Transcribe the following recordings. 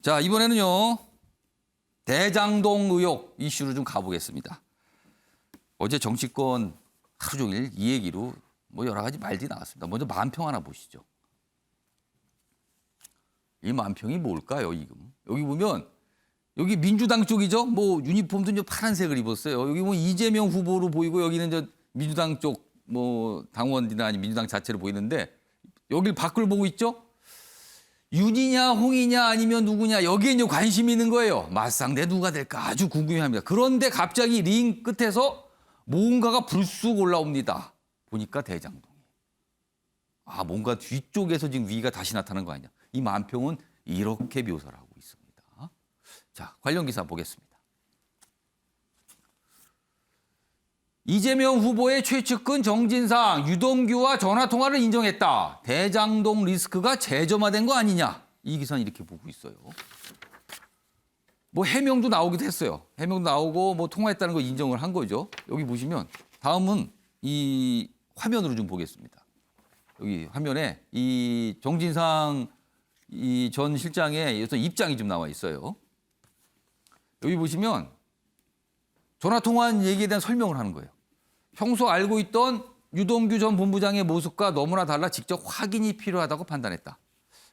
자, 이번에는요. 대장동 의혹 이슈로 좀 가보겠습니다. 어제 정치권 하루 종일 이 얘기로 뭐 여러 가지 말들이 나왔습니다. 먼저 만평 하나 보시죠. 이 만평이 뭘까요, 지금? 여기 보면 여기 민주당 쪽이죠. 뭐 유니폼도 이제 파란색을 입었어요. 여기 뭐 이재명 후보로 보이고 여기는 저 민주당 쪽 뭐 당원이나 아니 민주당 자체로 보이는데 여길 밖을 보고 있죠. 윤이냐 홍이냐 아니면 누구냐 여기에 이제 관심이 있는 거예요. 맞상대 누가 될까 아주 궁금해합니다. 그런데 갑자기 링 끝에서 뭔가가 불쑥 올라옵니다. 보니까 대장동이. 아, 뭔가 뒤쪽에서 지금 위가 다시 나타나는 거 아니냐. 이 만평은 이렇게 묘사를 하고 있습니다. 자, 관련 기사 보겠습니다. 이재명 후보의 최측근 정진상, 유동규와 전화통화를 인정했다. 대장동 리스크가 재점화된 거 아니냐. 이 기사는 이렇게 보고 있어요. 뭐 해명도 나오기도 했어요. 해명도 나오고 뭐 통화했다는 거 인정을 한 거죠. 여기 보시면 다음은 이 화면으로 좀 보겠습니다. 여기 화면에 이 정진상 이 전 실장의 어떤 입장이 좀 나와 있어요. 여기 보시면 전화통화한 얘기에 대한 설명을 하는 거예요. 평소 알고 있던 유동규 전 본부장의 모습과 너무나 달라 직접 확인이 필요하다고 판단했다.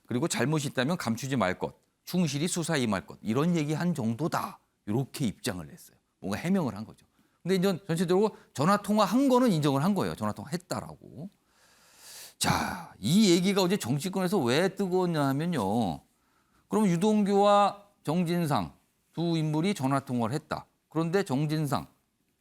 그리고 잘못이 있다면 감추지 말 것, 충실히 수사에 임할 것 이런 얘기한 정도다. 이렇게 입장을 냈어요. 뭔가 해명을 한 거죠. 근데 이제 전체적으로 전화통화한 거는 인정을 한 거예요. 전화통화했다라고. 자, 이 얘기가 어제 정치권에서 왜 뜨거웠냐 하면요. 그럼 유동규와 정진상 두 인물이 전화통화를 했다. 그런데 정진상,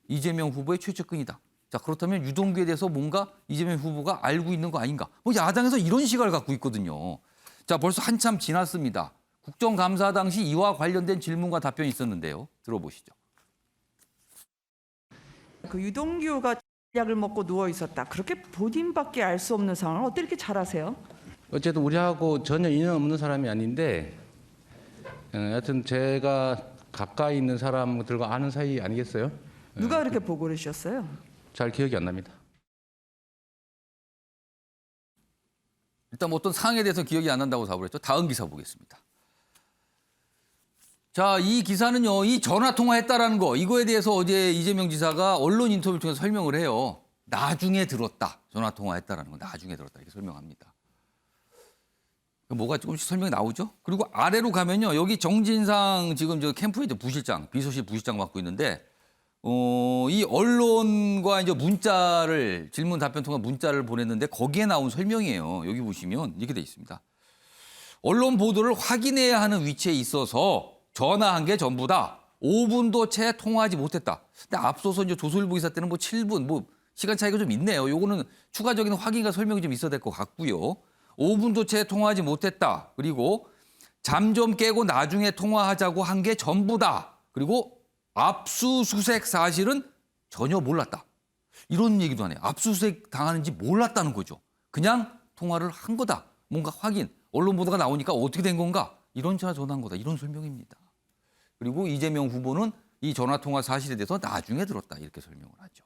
이재명 후보의 최측근이다. 자, 그렇다면 유동규에 대해서 뭔가 이재명 후보가 알고 있는 거 아닌가? 뭐 야당에서 이런 시각을 갖고 있거든요. 자, 벌써 한참 지났습니다. 국정감사 당시 이와 관련된 질문과 답변이 있었는데요. 들어보시죠. 그 유동규가 약을 먹고 누워 있었다. 그렇게 본인밖에 알 수 없는 상황을 어떻게 이렇게 잘 아세요? 어쨌든 우리하고 전혀 인연 없는 사람이 아닌데 하여튼 제가 가까이 있는 사람들과 아는 사이 아니겠어요? 누가 그렇게 보고를 주셨어요? 잘 기억이 안 납니다. 일단 뭐 어떤 상황에 대해서 기억이 안 난다고 답을 했죠. 다음 기사 보겠습니다. 자, 이 기사는요. 이 전화통화했다라는 거 이거에 대해서 어제 이재명 지사가 언론 인터뷰를 통해서 설명을 해요. 나중에 들었다. 전화통화했다라는 거 나중에 들었다 이렇게 설명합니다. 뭐가 조금씩 설명이 나오죠. 그리고 아래로 가면요. 여기 정진상 지금 저 캠프의 부실장, 비서실 부실장 맡고 있는데 이 언론과 이제 문자를 질문 답변 통한 문자를 보냈는데 거기에 나온 설명이에요. 여기 보시면 이렇게 돼 있습니다. 언론 보도를 확인해야 하는 위치에 있어서 전화한 게 전부다. 5분도 채 통화하지 못했다. 근데 앞서서 이제 조선일보 기사 때는 뭐 7분, 뭐 시간 차이가 좀 있네요. 요거는 추가적인 확인과 설명이 좀 있어야 될 것 같고요. 5분도 채 통화하지 못했다. 그리고 잠 좀 깨고 나중에 통화하자고 한 게 전부다. 그리고 압수수색 사실은 전혀 몰랐다. 이런 얘기도 하네요. 압수수색 당하는지 몰랐다는 거죠. 그냥 통화를 한 거다. 뭔가 확인. 언론 보도가 나오니까 어떻게 된 건가? 이런 전화한 거다. 이런 설명입니다. 그리고 이재명 후보는 이 전화통화 사실에 대해서 나중에 들었다. 이렇게 설명을 하죠.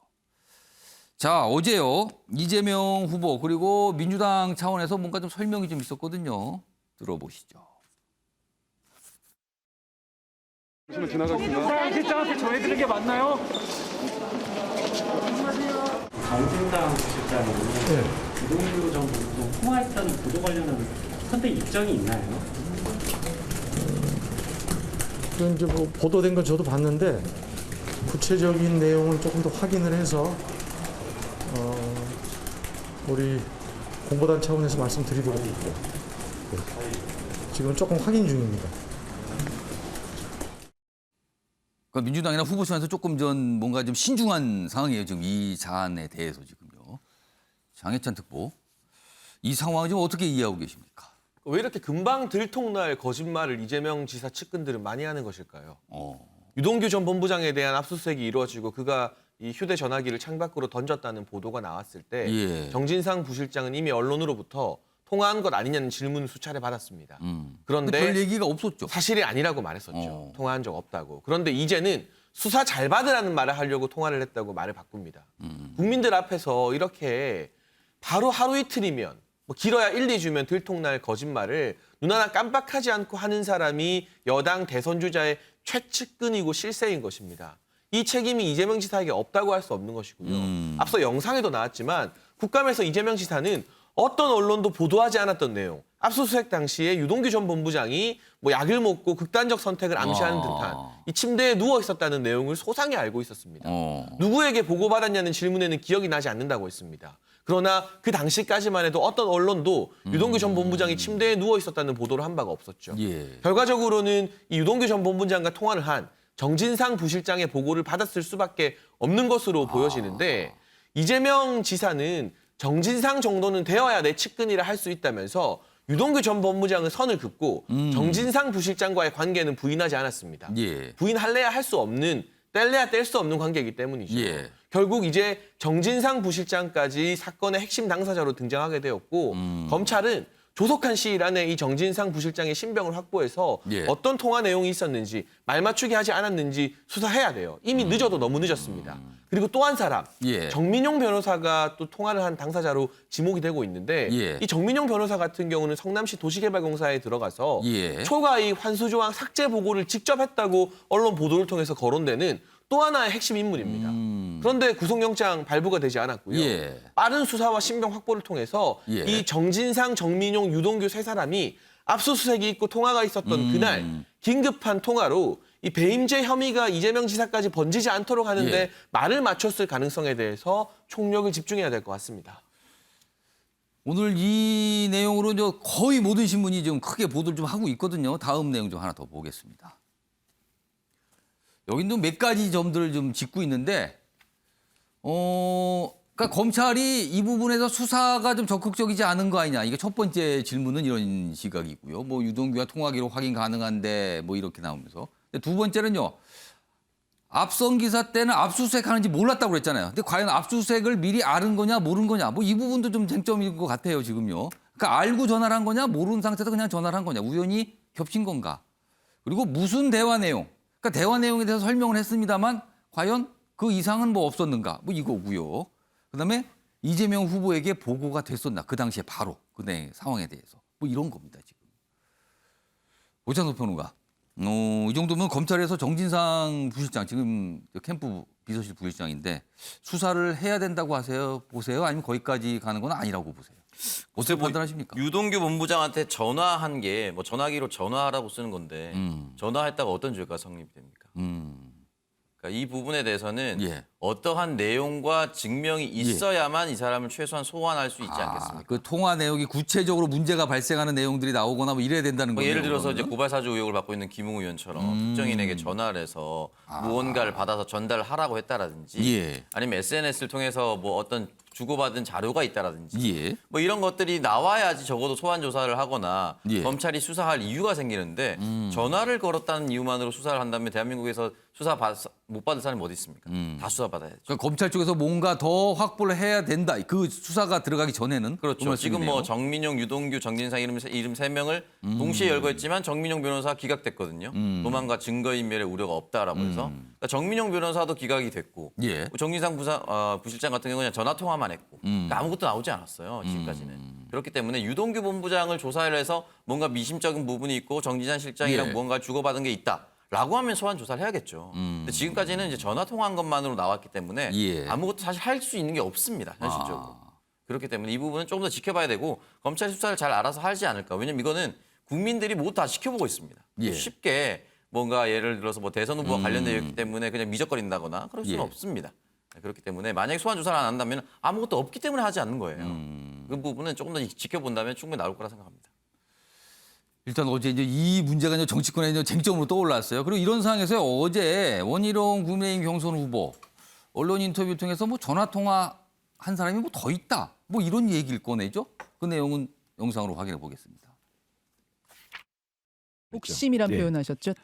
자, 어제요. 이재명 후보 그리고 민주당 차원에서 뭔가 좀 설명이 좀 있었거든요. 들어보시죠. 정진상 실장한테 전해드린 게 맞나요? 정진상 실장이 유동규 전 본부장 통화했다는 보도 관련한 선택 입장이 있나요? 그 이제 뭐 보도된 건 저도 봤는데 구체적인 내용을 조금 더 확인을 해서 우리 공보단 차원에서 말씀드리도록 있고 지금 조금 확인 중입니다. 그러니까 민주당이나 후보 차원에서 조금 전 뭔가 좀 신중한 상황이에요. 지금 이 사안에 대해서 지금요. 장해찬 특보. 이 상황을 지금 어떻게 이해하고 계십니까? 왜 이렇게 금방 들통날 거짓말을 이재명 지사 측근들은 많이 하는 것일까요? 유동규 전 본부장에 대한 압수수색이 이루어지고 그가 이 휴대전화기를 창밖으로 던졌다는 보도가 나왔을 때 예. 정진상 부실장은 이미 언론으로부터 통화한 것 아니냐는 질문을 수차례 받았습니다. 그런데 별 얘기가 없었죠. 사실이 아니라고 말했었죠. 통화한 적 없다고. 그런데 이제는 수사 잘 받으라는 말을 하려고 통화를 했다고 말을 바꿉니다. 국민들 앞에서 이렇게 바로 하루 이틀이면 뭐 길어야 1, 2주면 들통날 거짓말을 눈 하나 깜빡하지 않고 하는 사람이 여당 대선 주자의 최측근이고 실세인 것입니다. 이 책임이 이재명 지사에게 없다고 할 수 없는 것이고요. 앞서 영상에도 나왔지만 국감에서 이재명 지사는 어떤 언론도 보도하지 않았던 내용, 압수수색 당시에 유동규 전 본부장이 뭐 약을 먹고 극단적 선택을 암시하는 듯한 이 침대에 누워 있었다는 내용을 소상히 알고 있었습니다. 누구에게 보고받았냐는 질문에는 기억이 나지 않는다고 했습니다. 그러나 그 당시까지만 해도 어떤 언론도 유동규 전 본부장이 침대에 누워 있었다는 보도를 한 바가 없었죠. 예. 결과적으로는 이 유동규 전 본부장과 통화를 한 정진상 부실장의 보고를 받았을 수밖에 없는 것으로 보여지는데 이재명 지사는 정진상 정도는 되어야 내 측근이라 할 수 있다면서 유동규 전 법무장은 선을 긋고 정진상 부실장과의 관계는 부인하지 않았습니다. 예. 부인할래야 할 수 없는, 뗄래야 뗄 수 없는 관계이기 때문이죠. 예. 결국 이제 정진상 부실장까지 사건의 핵심 당사자로 등장하게 되었고 검찰은 조속한 시일 안에 이 정진상 부실장의 신병을 확보해서 예. 어떤 통화 내용이 있었는지 말 맞추게 하지 않았는지 수사해야 돼요. 이미 늦어도 너무 늦었습니다. 그리고 또 한 사람, 예. 정민용 변호사가 또 통화를 한 당사자로 지목이 되고 있는데 예. 이 정민용 변호사 같은 경우는 성남시 도시개발공사에 들어가서 예. 초과이익 환수조항 삭제 보고를 직접 했다고 언론 보도를 통해서 거론되는 또 하나의 핵심 인물입니다. 그런데 구속영장 발부가 되지 않았고요. 예. 빠른 수사와 신병 확보를 통해서 예. 이 정진상, 정민용, 유동규 세 사람이 압수수색이 있고 통화가 있었던 그날 긴급한 통화로 이 배임죄 혐의가 이재명 지사까지 번지지 않도록 하는데 예. 말을 맞췄을 가능성에 대해서 총력을 집중해야 될 것 같습니다. 오늘 이 내용으로 이제 거의 모든 신문이 지금 크게 보도를 좀 하고 있거든요. 다음 내용 좀 하나 더 보겠습니다. 여기도 몇 가지 점들을 좀 짚고 있는데, 그러니까 검찰이 이 부분에서 수사가 좀 적극적이지 않은 거 아니냐. 이게 첫 번째 질문은 이런 시각이고요. 뭐 유동규와 통화 기록 확인 가능한데 뭐 이렇게 나오면서. 근데 두 번째는요. 앞선 기사 때는 압수수색 하는지 몰랐다고 그랬잖아요. 근데 과연 압수수색을 미리 아는 거냐 모르는 거냐. 뭐 이 부분도 좀 쟁점인 것 같아요, 지금요. 그러니까 알고 전화를 한 거냐 모르는 상태에서 그냥 전화를 한 거냐. 우연히 겹친 건가. 그리고 무슨 대화 내용. 그러니까 대화 내용에 대해서 설명을 했습니다만 과연 그 이상은 뭐 없었는가. 뭐 이거고요. 그다음에 이재명 후보에게 보고가 됐었나. 그 당시에 바로 그 상황에 대해서. 뭐 이런 겁니다, 지금. 오찬석 평론가. 이 정도면 검찰에서 정진상 부실장, 지금 캠프 비서실 부실장인데 수사를 해야 된다고 보세요? 아니면 거기까지 가는 건 아니라고 보세요? 어떻게 판단하십니까? 유동규 본부장한테 전화한 게 뭐 전화기로 전화하라고 쓰는 건데 전화했다가 어떤 죄가 성립이 됩니까? 그러니까 이 부분에 대해서는 예. 어떠한 내용과 증명이 있어야만 이 사람을 최소한 소환할 수 있지 않겠습니까? 그 통화 내용이 구체적으로 문제가 발생하는 내용들이 나오거나 뭐 이래야 된다는 뭐 거예요. 예를 들어서 이제 고발사주 의혹을 받고 있는 김웅 의원처럼 특정인에게 전화를 해서 무언가를 받아서 전달하라고 했다라든지 예. 아니면 SNS를 통해서 뭐 어떤 주고받은 자료가 있다라든지 예. 뭐 이런 것들이 나와야지 적어도 소환 조사를 하거나 예. 검찰이 수사할 이유가 생기는데 전화를 걸었다는 이유만으로 수사를 한다면 대한민국에서 수사 못 받을 사람이 어디 있습니까? 다 수사받아야죠. 그러니까 검찰 쪽에서 뭔가 더 확보를 해야 된다. 그 수사가 들어가기 전에는. 그렇죠. 지금 뭐 정민용, 유동규, 정진상 이름 3명을 동시에 열거했지만 정민용 변호사 기각됐거든요. 도망가 증거인멸의 우려가 없다라고 해서. 그러니까 정민용 변호사도 기각이 됐고 예. 정진상 부실장 같은 경우는 전화 통화만 했고 그러니까 아무것도 나오지 않았어요. 지금까지는. 그렇기 때문에 유동규 본부장을 조사를 해서 뭔가 미심적인 부분이 있고 정진상 실장이랑 예. 무언가 주고받은 게 있다라고 하면 소환 조사를 해야겠죠. 근데 지금까지는 이제 전화 통화한 것만으로 나왔기 때문에 예. 아무것도 사실 할 수 있는 게 없습니다. 현실적으로. 그렇기 때문에 이 부분은 조금 더 지켜봐야 되고 검찰 수사를 잘 알아서 하지 않을까. 왜냐면 이거는 국민들이 모두 다 지켜보고 있습니다. 예. 쉽게 뭔가 예를 들어서 뭐 대선 후보와 관련되어 있기 때문에 그냥 미적거린다거나 그럴 수는 예. 없습니다. 그렇기 때문에 만약에 소환 조사를 안 한다면 아무것도 없기 때문에 하지 않는 거예요. 그 부분은 조금 더 지켜본다면 충분히 나올 거라 생각합니다. 일단 어제 이제 이 문제가 이제 정치권의 이제 쟁점으로 떠올랐어요. 그리고 이런 상황에서 어제 원희룡 국민의힘 경선 후보 언론 인터뷰 통해서 뭐 전화 통화 한 사람이 뭐 더 있다. 뭐 이런 얘기를 꺼내죠. 그 내용은 영상으로 확인해 보겠습니다. 복심이란 예. 표현하셨죠?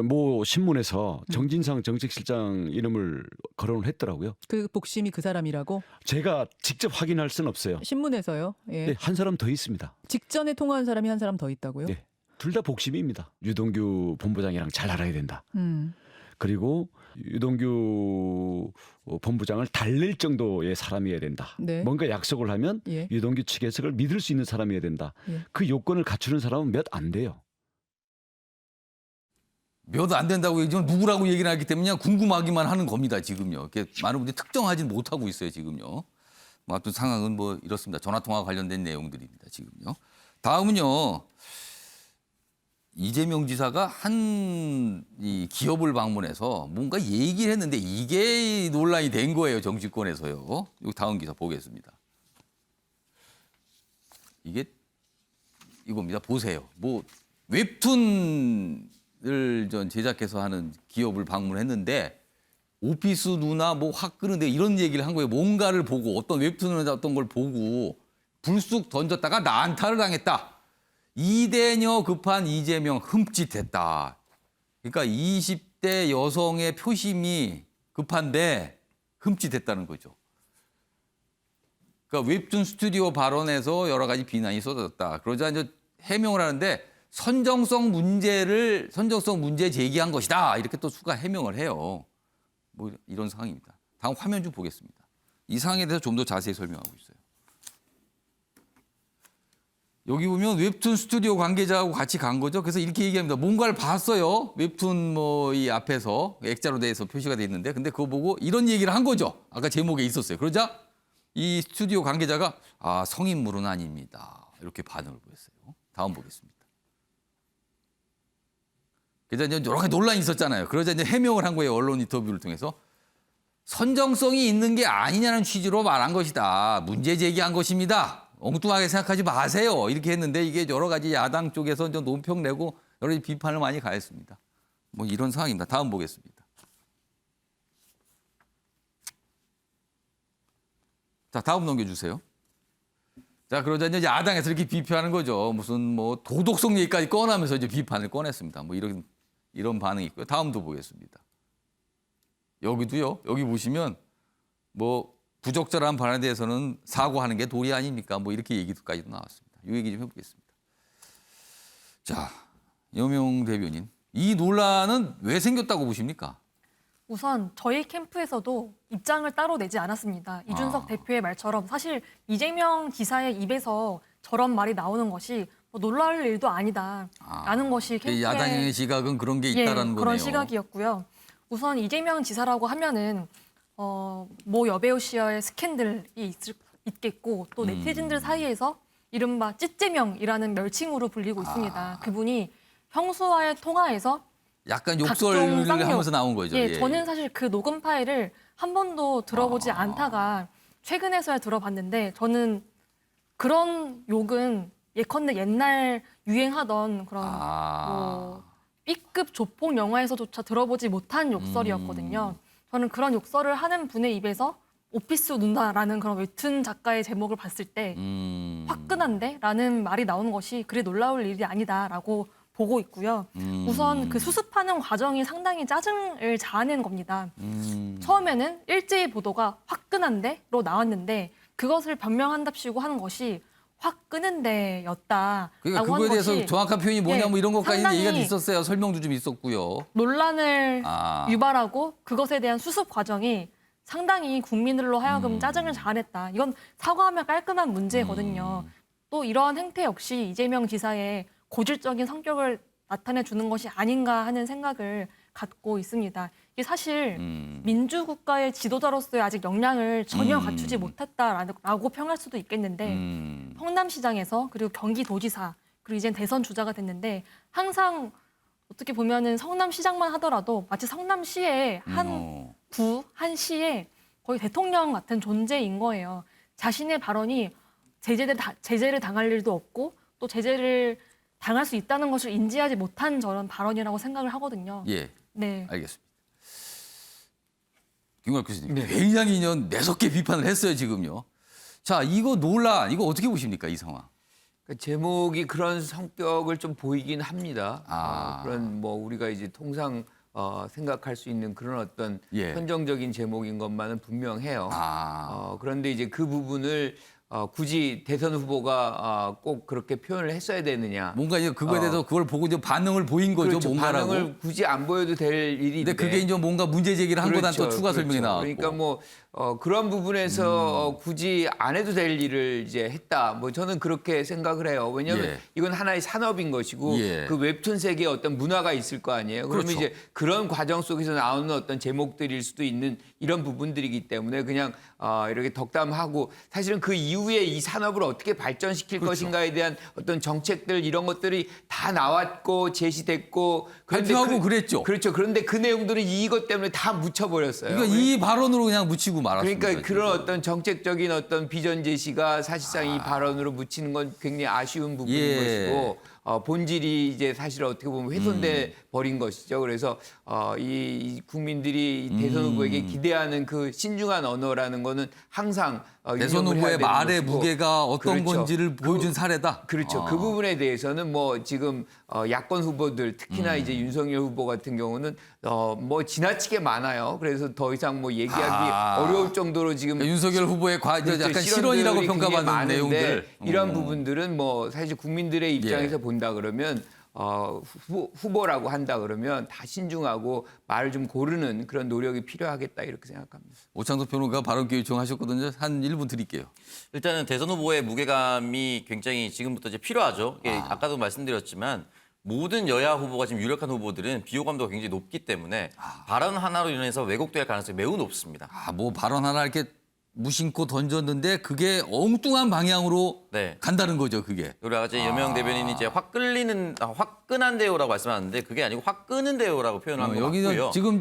뭐 신문에서 정진상 정책실장 이름을 거론을 했더라고요. 그 복심이 그 사람이라고? 제가 직접 확인할 수는 없어요. 신문에서요? 예. 네, 한 사람 더 있습니다. 직전에 통화한 사람이 한 사람 더 있다고요? 네, 둘 다 복심입니다. 유동규 본부장이랑 잘 알아야 된다. 그리고 유동규 본부장을 달랠 정도의 사람이어야 된다. 네. 뭔가 약속을 하면 예. 유동규 측에서 그걸 믿을 수 있는 사람이어야 된다. 예. 그 요건을 갖추는 사람은 몇 안 돼요. 몇 안 된다고 얘기하면 누구라고 얘기를 하기 때문에 그냥 궁금하기만 하는 겁니다. 지금요. 이렇게 많은 분들이 특정하지는 못하고 있어요. 지금요. 뭐 아무튼 상황은 뭐 이렇습니다. 전화통화 관련된 내용들입니다. 지금요. 다음은요. 이재명 지사가 한 이 기업을 방문해서 뭔가 얘기를 했는데 이게 논란이 된 거예요. 정치권에서요. 이 다음 기사 보겠습니다. 이게 이겁니다. 보세요. 뭐 웹툰을 전 제작해서 하는 기업을 방문했는데 오피스 누나 뭐 확 끄는데 이런 얘기를 한 거예요. 뭔가를 보고 어떤 웹툰을 어떤 걸 보고 불쑥 던졌다가 난타를 당했다. 이대녀 급한 이재명 흠칫했다. 그러니까 20대 여성의 표심이 급한데 흠칫했다는 거죠. 그러니까 웹툰 스튜디오 발언에서 여러 가지 비난이 쏟아졌다. 그러자 이제 해명을 하는데 선정성 문제 제기한 것이다. 이렇게 또 수가 해명을 해요. 뭐 이런 상황입니다. 다음 화면 좀 보겠습니다. 이 상황에 대해서 좀 더 자세히 설명하고 있어요. 여기 보면 웹툰 스튜디오 관계자하고 같이 간 거죠. 그래서 이렇게 얘기합니다. 뭔가를 봤어요. 웹툰 뭐 이 앞에서 액자로 돼서 표시가 돼 있는데 근데 그거 보고 이런 얘기를 한 거죠. 아까 제목에 있었어요. 그러자 이 스튜디오 관계자가 아, 성인물은 아닙니다. 이렇게 반응을 보였어요. 다음 보겠습니다. 그래서 이제 여러 가지 논란이 있었잖아요. 그러자 이제 해명을 한 거예요. 언론 인터뷰를 통해서. 선정성이 있는 게 아니냐는 취지로 말한 것이다. 문제 제기한 것입니다. 엉뚱하게 생각하지 마세요. 이렇게 했는데 이게 여러 가지 야당 쪽에서 좀 논평 내고 여러 가지 비판을 많이 가했습니다. 뭐 이런 상황입니다. 다음 보겠습니다. 자, 다음 넘겨주세요. 자, 그러자 이제 야당에서 이렇게 비판하는 거죠. 무슨 뭐 도덕성 얘기까지 꺼내면서 이제 비판을 꺼냈습니다. 뭐 이런 반응이 있고요. 다음도 보겠습니다. 여기도요. 여기 보시면 뭐 부적절한 발언에 대해서는 사과하는 게 도리 아닙니까? 뭐 이렇게 얘기까지도 나왔습니다. 이 얘기 좀 해보겠습니다. 자, 여명 대변인. 이 논란은 왜 생겼다고 보십니까? 우선 저희 캠프에서도 입장을 따로 내지 않았습니다. 이준석 대표의 말처럼 사실 이재명 지사의 입에서 저런 말이 나오는 것이 뭐 놀랄 일도 아니다라는 것이 캠프의 야당의 시각은 그런 게 있다라는 그런 거네요. 시각이었고요. 우선 이재명 지사라고 하면은 모 여배우 씨와의 스캔들이 있겠고 또 네티즌들 사이에서 이른바 찌재명이라는 멸칭으로 불리고 있습니다. 그분이 형수와의 통화에서 약간 욕설을 하면서 나온 거죠. 예, 저는 사실 그 녹음 파일을 한 번도 들어보지 않다가 최근에서야 들어봤는데 저는 그런 욕은 예컨대 옛날 유행하던 그런 뭐 B급 조폭 영화에서조차 들어보지 못한 욕설이었거든요. 저는 그런 욕설을 하는 분의 입에서 오피스 누나라는 그런 웹툰 작가의 제목을 봤을 때 화끈한데? 라는 말이 나오는 것이 그리 놀라울 일이 아니다라고 보고 있고요. 우선 그 수습하는 과정이 상당히 짜증을 자아낸 겁니다. 처음에는 일제히 보도가 화끈한데로 나왔는데 그것을 변명한답시고 하는 것이 확 끄는데였다. 그러니까 그거에 대해서 정확한 표현이 뭐냐 뭐 이런 것까지 얘기가 있었어요. 설명도 좀 있었고요. 논란을 유발하고 그것에 대한 수습 과정이 상당히 국민들로 하여금 짜증을 자아냈다. 이건 사과하면 깔끔한 문제거든요. 또 이러한 행태 역시 이재명 지사의 고질적인 성격을 나타내주는 것이 아닌가 하는 생각을 갖고 있습니다. 이게 사실 민주국가의 지도자로서의 아직 역량을 전혀 갖추지 못했다라고 평할 수도 있겠는데 성남시장에서 그리고 경기도지사 그리고 이젠 대선 주자가 됐는데 항상 어떻게 보면은 성남시장만 하더라도 마치 성남시의 한 구, 한 시의 거의 대통령 같은 존재인 거예요. 자신의 발언이 제재를 당할 일도 없고 또 제재를 당할 수 있다는 것을 인지하지 못한 저런 발언이라고 생각을 하거든요. 예, 네. 알겠습니다. 김광석 교수님, 굉장히 매섭게 비판을 했어요, 지금요. 자, 이거 논란, 이거 어떻게 보십니까, 이 상황? 그러니까 제목이 그런 성격을 좀 보이긴 합니다. 그런 뭐 우리가 이제 통상 생각할 수 있는 그런 어떤 선정적인 제목인 것만은 분명해요. 그런데 이제 그 부분을 굳이 대선 후보가 꼭 그렇게 표현을 했어야 되느냐. 뭔가 이제 그거에 대해서 그걸 보고 이제 반응을 보인 거죠. 그렇죠. 뭔가라고. 반응을 굳이 안 보여도 될 일인데. 근데 그게 이제 뭔가 문제 제기를 한 거다 또 그렇죠. 추가 설명이 그렇죠. 나왔고. 그러니까 뭐 그런 부분에서 굳이 안 해도 될 일을 이제 했다. 뭐 저는 그렇게 생각을 해요. 왜냐하면 예. 이건 하나의 산업인 것이고 예. 그 웹툰 세계에 어떤 문화가 있을 거 아니에요. 그러면 그렇죠. 이제 그런 과정 속에서 나오는 어떤 제목들일 수도 있는 이런 부분들이기 때문에 그냥 이렇게 덕담하고 사실은 그 이후에 이 산업을 어떻게 발전시킬 그렇죠. 것인가에 대한 어떤 정책들 이런 것들이 다 나왔고 제시됐고 발표하고 그랬죠. 그렇죠. 그런데 그 내용들은 이것 때문에 다 묻혀버렸어요. 그러니까 이 발언으로 그냥 묻히고 말았습니다. 그러니까 그런 지금. 어떤 정책적인 어떤 비전 제시가 사실상 이 발언으로 묻히는 건 굉장히 아쉬운 부분인 예. 것이고 본질이 이제 사실 어떻게 보면 훼손돼 버린 것이죠. 그래서 이 국민들이 이 대선 후보에게 기대하는 그 신중한 언어라는 거는 항상 대선 유념을 해야 후보의 되는 말의 것이고. 무게가 어떤 그렇죠. 건지를 보여준 사례다. 그렇죠. 그 부분에 대해서는 뭐 지금 야권 후보들 특히나 이제 윤석열 후보 같은 경우는 뭐 지나치게 많아요. 그래서 더 이상 뭐 얘기하기 어려울 정도로 지금 그러니까 윤석열 후보의 그렇죠. 약간 실언이라고 실언들이 평가받는 굉장히 많은데 내용들. 이런 부분들은 뭐 사실 국민들의 입장에서 예. 본다 그러면 후보라고 한다 그러면 다 신중하고 말을 좀 고르는 그런 노력이 필요하겠다 이렇게 생각합니다. 오창석 평론가 발언 기회 요청하셨거든요. 한 1분 드릴게요. 일단은 대선 후보의 무게감이 굉장히 지금부터 이제 필요하죠. 이게 아까도 말씀드렸지만 모든 여야 후보가 지금 유력한 후보들은 비호감도가 굉장히 높기 때문에 발언 하나로 인해서 왜곡될 가능성이 매우 높습니다. 뭐 발언 하나 이렇게 무심코 던졌는데 그게 엉뚱한 방향으로 네. 간다는 거죠, 그게. 우리 아까 여명 대변인이 이제 화끈한데요라고 말씀하는데 그게 아니고 확 끄는데요라고 표현한 것 여기는 같고요. 지금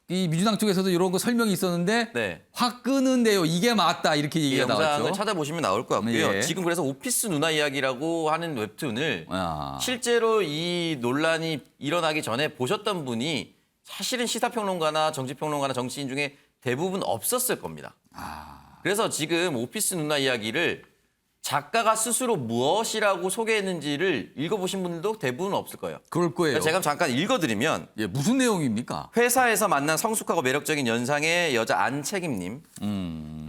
이 민주당 쪽에서도 이런 거 설명이 있었는데 네. 확 끄는데요. 이게 맞다 이렇게 이 얘기가 영상을 나왔죠. 찾아보시면 나올 것 같고요. 예. 지금 그래서 오피스 누나 이야기라고 하는 웹툰을 아. 실제로 이 논란이 일어나기 전에 보셨던 분이 사실은 시사평론가나 정치평론가나 정치인 중에 대부분 없었을 겁니다. 그래서 지금 오피스 누나 이야기를 작가가 스스로 무엇이라고 소개했는지를 읽어보신 분들도 대부분 없을 거예요. 그럴 거예요. 제가 잠깐 읽어드리면 예, 무슨 내용입니까? 회사에서 만난 성숙하고 매력적인 연상의 여자 안책임님.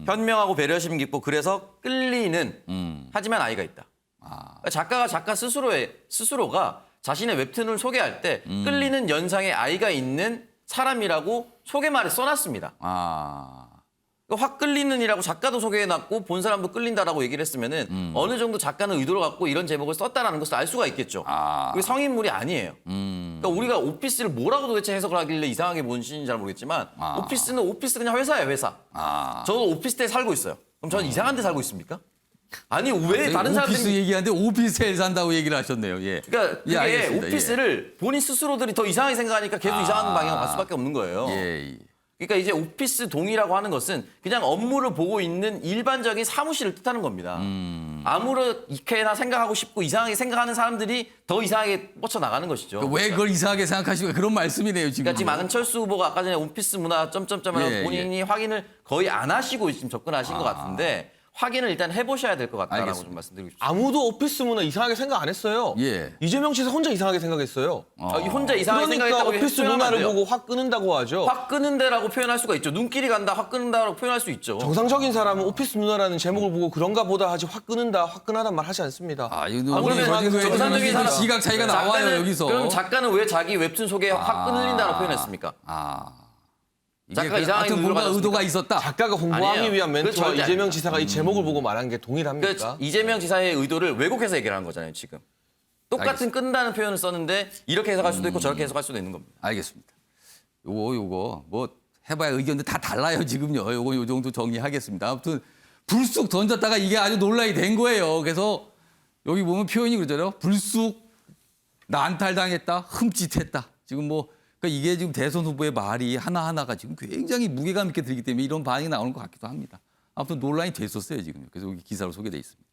현명하고 배려심 깊고 그래서 끌리는 하지만 아이가 있다. 그러니까 작가가 작가 스스로가 자신의 웹툰을 소개할 때 끌리는 연상의 아이가 있는 사람이라고 소개말에 써놨습니다. 그러니까 확 끌리는이라고 작가도 소개해놨고 본 사람도 끌린다라고 얘기를 했으면은 어느 정도 작가는 의도를 갖고 이런 제목을 썼다라는 것을 알 수가 있겠죠. 그게 성인물이 아니에요. 그러니까 우리가 오피스를 뭐라고 도대체 해석을 하길래 이상하게 보시는지 잘 모르겠지만 오피스 그냥 회사예요, 회사. 저도 오피스텔에 살고 있어요. 그럼 저는 이상한 데 살고 있습니까? 아니 왜 다른 사람들이 오피스 얘기하는데 오피스텔 산다고 얘기를 하셨네요. 예. 그러니까 예, 그게 알겠습니다. 오피스를 본인 스스로들이 더 이상하게 생각하니까 계속 이상한 방향으로 갈 수밖에 없는 거예요. 예. 그러니까 이제 오피스 동이라고 하는 것은 그냥 업무를 보고 있는 일반적인 사무실을 뜻하는 겁니다. 아무렇게나 생각하고 싶고 이상하게 생각하는 사람들이 더 이상하게 뻗쳐나가는 것이죠. 왜 그걸 이상하게 생각하시고 그런 말씀이네요, 지금. 그러니까 지금 안철수 후보가 아까 전에 오피스 문화 점점점을 예, 본인이 확인을 거의 안 하시고 지금 접근하신 것 같은데 확인을 일단 해보셔야 될 것 같다라고 알겠습니다. 좀 말씀드리고 싶습니다. 아무도 오피스 문화 이상하게 생각 안 했어요. 예. 이재명 지사 혼자 이상하게 생각했어요. 혼자 이상하게 그러니까 생각했다고 오피스 표현하면 안 문화를 돼요. 보고 확 끄는다고 하죠. 확 끄는데라고 표현할 수가 있죠. 눈길이 간다, 확 끄는다라고 표현할 수 있죠. 정상적인 사람은 오피스 문화라는 제목을 보고 그런가 보다 하지 확 끄는다, 화끈하다는 말 하지 않습니다. 이거 그러면 정상적인 사람 시각 차이가 나와요, 작가는- 여기서. 그럼 작가는 왜 자기 웹툰 소개에 확 끊을린다고 표현했습니까? 작가가 이상하게 하여튼 뭔가 의도가 의도가 있었다. 작가가 홍보하기 아니에요. 위한 멘트와 그건 절대 이재명 아닙니다. 지사가 이 제목을 보고 말한 게 동일합니까? 그러니까 이재명 지사의 의도를 왜곡해서 얘기를 한 거잖아요, 지금. 똑같은 끈다는 표현을 썼는데 이렇게 해석할 수도 있고 저렇게 해석할 수도 있는 겁니다. 알겠습니다. 요거 뭐 해봐야 의견도 다 달라요, 지금요. 요거 요 정도 정리하겠습니다. 아무튼 불쑥 던졌다가 이게 아주 논란이 된 거예요. 그래서 여기 보면 표현이 그러잖아요. 불쑥 난탈당했다, 흠칫했다. 지금 뭐 그러니까 이게 지금 대선 후보의 말이 하나하나가 지금 굉장히 무게감 있게 들기 때문에 이런 반응이 나오는 것 같기도 합니다. 아무튼 논란이 됐었어요, 지금. 그래서 여기 기사로 소개돼 있습니다.